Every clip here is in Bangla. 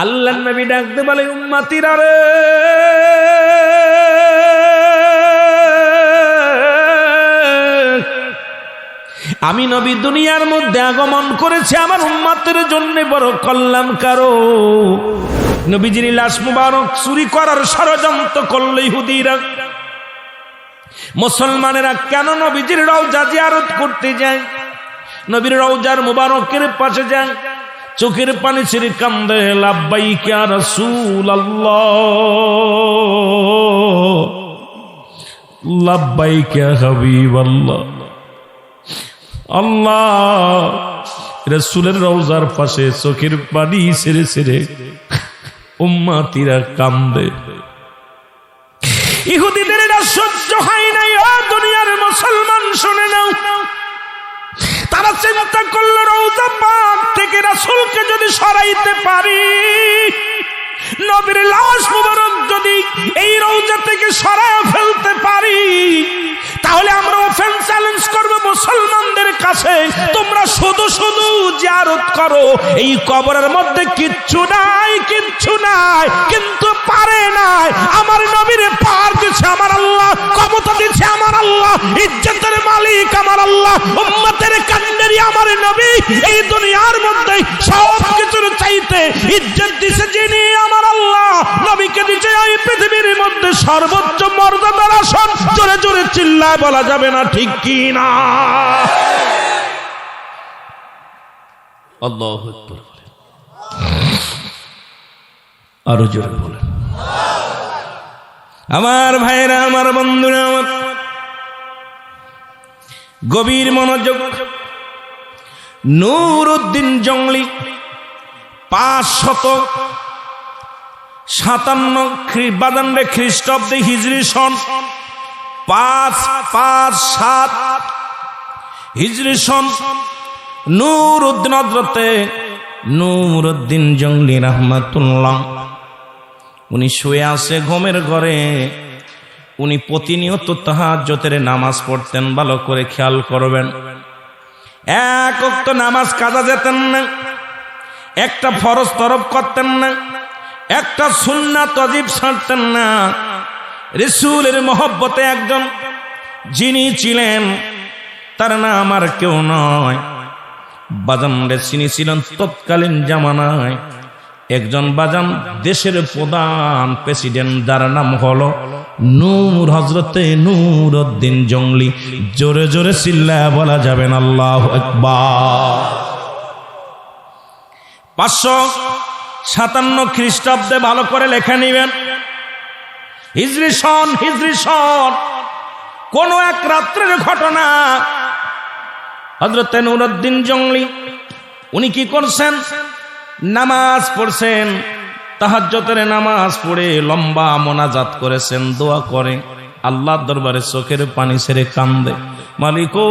আল্লাহর নবী ডাকতে বলে, উম্মতিরা রে, আমি নবী দুনিয়ার মধ্যে আগমন করেছি আমার উম্মতের জন্য বড় কল্যাণকারক। নবীজির লাশ মুবারক চুরি করার ষড়যন্ত্র করল ইহুদিরা। মুসলমানেরা কেন নবীজির রওজা জিয়ারত করতে যায়? নবীর রওজার মুবারকের পাশে যায়, চোখের পানি ছেড়ে কান্দে, লাব্বাইক ইয়া রাসূলুল্লাহ, লাব্বাইক ইয়া হাবিবাল্লাহ। আল্লাহ, রাসূলের রওজার পাশে চোখের পানি ছেড়ে ছেড়ে উম্মতিরা কান্দে। ইহুদিদের এটা সহ্য হয় নাই। ও দুনিয়ার মুসলমান শুনে নাও, তারা চিন্তা করল রওজা পাক থেকে রাসূলকে যদি সরাইতে পারি, নবীর লাশ মুবারক যদি এই রওজা থেকে সরায় ফেলতে পারি, তাহলে আমরা ওপেন চ্যালেঞ্জ করব মুসলমানদের কাছে, তোমরা শুধু শুধু জিয়ারত করো, এই কবরের মধ্যে কিচ্ছু নাই, কিচ্ছু নাই। কিন্তু পারে নাই। আমার নবীরে পার দিচ্ছে আমার আল্লাহ, ক্ষমতা দিচ্ছে আমার আল্লাহ, ইজ্জতের মালিক আমার আল্লাহ, উম্মতের কান্ডারি আমার নবী। এই দুনিয়ার মধ্যে সব কিছুর চাইতে ইজ্জত দিচ্ছে যিনি, আমার আল্লাহ। নবীকে দিচ্ছে এই পৃথিবীর মধ্যে সর্বোচ্চ মর্যাদার আসন। জোরে জোরে চিল্লায় বলা যাবে না ঠিক কি না? আল্লাহু আকবার। আরো জোরে বলেন। আমার ভাইরা, আমার বন্ধুরা, আমার গভীর মনোযোগ। নুরউদ্দিন জংলি 557 খ্রিস্টাব্দে হিজরি সন 557 হিজরি সন নুরউদ্দিন হযরতে নুরউদ্দিন জংলি রাহমাতুল্লাহ, উনি শুয়ে আছে ঘুমের ঘরে। উনি প্রতিনিয়ত তাহাজ্জুদের নামাজ পড়তেন। ভালো করে খেয়াল করবেন, এক ওয়াক্ত নামাজ কাজা যেতেন না, একটা ফরজ তরফ করতেন না, একটা সুন্নাত ওয়াজিব ছাড়তেন না। রাসূলের মহব্বতে একজন যিনি ছিলেন, তার নাম আর কেউ নয়, বাজান তিনি ছিলেন তৎকালীন জামানায় একজন বাজান দেশের প্রধান প্রেসিডেন্ট, যার নাম হলো হযরতে নুরউদ্দিন জংলি। জোরে জোরে চিল্লায়া বলা যাবেন আল্লাহু আকবার। 557 খ্রিস্টাব্দে, ভালো করে লেখা নিবেন, হিজরি সন কোন এক রাত্রের ঘটনা। হযরতে নুরউদ্দিন জংলি উনি কি করছেন? নামাজ পড়ছেন, তাহাজ্জুদের নামাজ পড়ে লম্বা মোনাজাত করেছেন, দোয়া করে আল্লাহর দরবারে চোখের পানি ছেড়ে কান্দে, মালিক ও,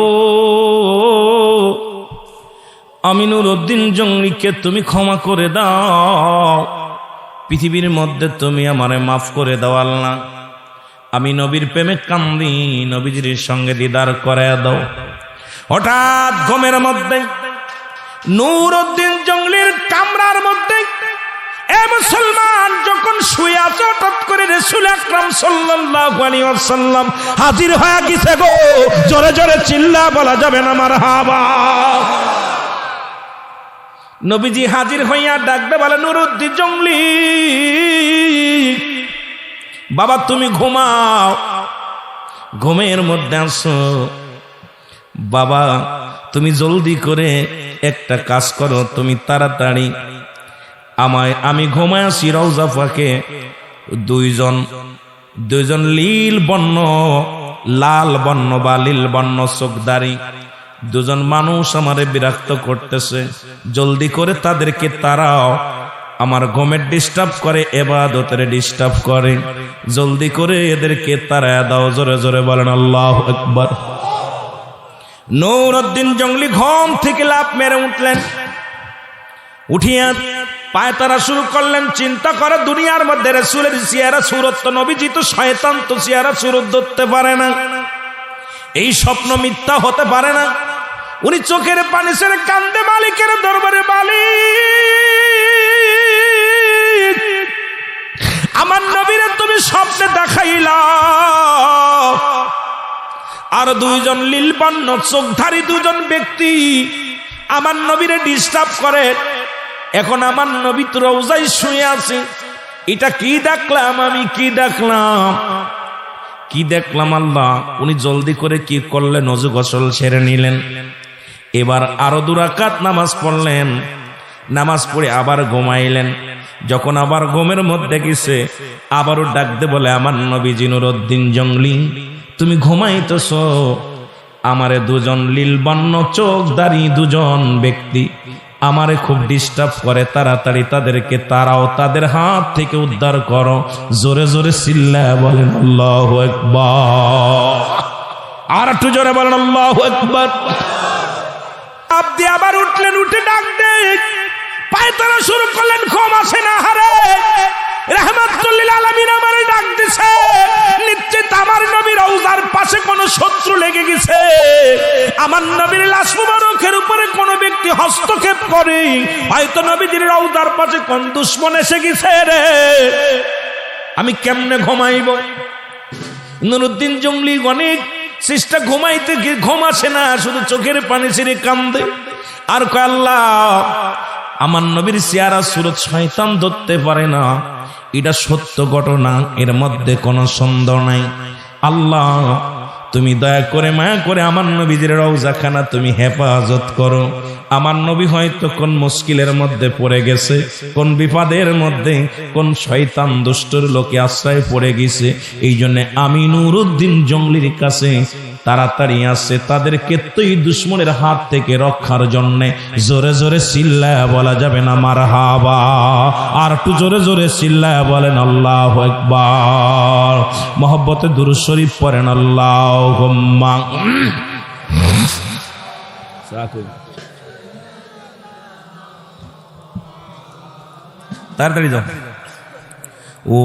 আমি নুরউদ্দিন জংলিকে তুমি ক্ষমা করে দাও, পৃথিবীর মধ্যে তুমি আমারে মাফ করে দাও আল্লাহ। আমি নবীর প্রেমে কান্দি, নবীজির সঙ্গে দিদার করায় দাও। হঠাৎ ঘুমের মধ্যে নুরউদ্দিন জংলির কামরার মধ্যে মুসলমান যখন শুয়ে আছে, হঠাৎ করে রাসূল আকরাম সাল্লাল্লাহু আলাইহি ওয়াসাল্লাম হাজির হয়ে গেছে গো। জোরে জোরে চিল্লা বলা যাবে না মারহাবা। নবীজি হাজির হইয়া ডাকবে বলে, নুরউদ্দিন জংলি বাবা তুমি ঘুমাও, ঘুমের মধ্যে আসো বাবা, তুমি জলদি করে একটা কাজ করো, তুমি তাড়াতাড়ি আমি ঘুমায় আছি রওজা পাকে দুইজন লীল বর্ণ, লাল বর্ণ বা লীল বর্ণ চোখদারি দুজন মানুষ আমারে বিরক্ত করতেছে, জলদি করে তাদেরকে তাড়াও, আমার ঘুমের ডিস্টার্ব করে, ইবাদতের ডিস্টার্ব করে, জলদি করে এদেরকে তাড়ায় দাও। জোরে জোরে বলেন আল্লাহু আকবার। নুরউদ্দিন জংলি ঘুম থেকে লাফ মেরে উঠলেন, উঠিয়া পায়তারা শুরু করলেন। চিন্তা করে দুনিয়ার মধ্যে রাসূলের চেহারা সুরত তো, নবীজি তো শয়তান, তো চেহারা সুরত ধরতে পারে না, এই স্বপ্ন মিথ্যা হতে পারে না। উনি চোখের পানি ছেড়ে কান্দে মালিকের দরবারে, মালিক হাতে দেখাইলা আর দুইজন লীলবর্ণ চোখধারী দুজন ব্যক্তি আমার নবীরে ডিস্টার্ব করে। এখন আমার নবী তো রওজায় শুয়ে আছে। এটা কি দেখলাম আমি, কি দেখলাম আল্লাহ। উনি জলদি করে কি করলেন, ওযু গোসল সেরে নিলেন। এবার আরো 2 রাকাত নামাজ পড়লেন। নামাজ পড়ে আবার ঘুমাইলেন। যখন আবার ঘুমের মধ্যে গেছে, আবারও ডাকতে বলে, আমার নবীজি নুরউদ্দিন জংলি, তুমি ঘুমাইতেছ। আমারে দুজন লীলবর্ণ চোখধারী দুজন ব্যক্তি আমারে খুব ডিস্টার্ব করে, তাড়াতাড়ি তাদেরকে তারাও, তাদের হাত থেকে উদ্ধার করো। জোরে জোরে চিল্লায়া বলেন আল্লাহু আকবার। আর একটু জোরে বলেন আল্লাহু আকবার। আপনি আবার উঠলেন, উঠে ডাক দে, পায়তারা শুরু করলেন। ঘুম আসে না হারে, রাহমাতুল লিল আলামিন আমারে ডাক দিছে। নিশ্চিত আমার নবীর রওজার পাশে কোন শত্রু লেগে গেছে। আমার নবীর লাশ মুবারকের উপরে কোন ব্যক্তি হস্তক্ষেপ করে, হয়তো নবীজির রওজার পাশে কোন দুশমন এসে গেছে রে। আমি কেমনে ঘুমাইব? নুরউদ্দিন জংলি অনেক চেষ্টা, ঘুমাইতে গিয়ে ঘুম আসে না, শুধু চোখের পানি ছেড়ে কান্দে আর কয়, আল্লাহ আমার নবীর চেহারা সুরত শয়তান ধরতে পারে না, এটা সত্য ঘটনা, এর মধ্যে কোনো সন্দেহ নাই। আল্লাহ তুমি দয়া করে মায়া করে আমার নবীজির রওজাখানা তুমি হেফাজত করো। আমার নবী হয়তো কোন মুশকিলের মধ্যে পড়ে গেছে, কোন বিপদের মধ্যে, কোন শয়তান দুষ্টর লোকে আশ্রয় পড়ে গেছে। এই জন্য আমি নুরউদ্দিন জংলির কাছে তাড়াতাড়ি আসছে তাদেরকে তুই দুশমনের হাত থেকে রক্ষার জন্য। জোরে জোরে চিল্লায়া বলা যাবে না মারহাবা? আর একটু জোরে জোরে চিল্লায়া বলেন আল্লাহু আকবার। মহব্বতে দুরূদ শরীফ পড়েন আল্লাহুম্মা। তাড়াতাড়ি যাও। ও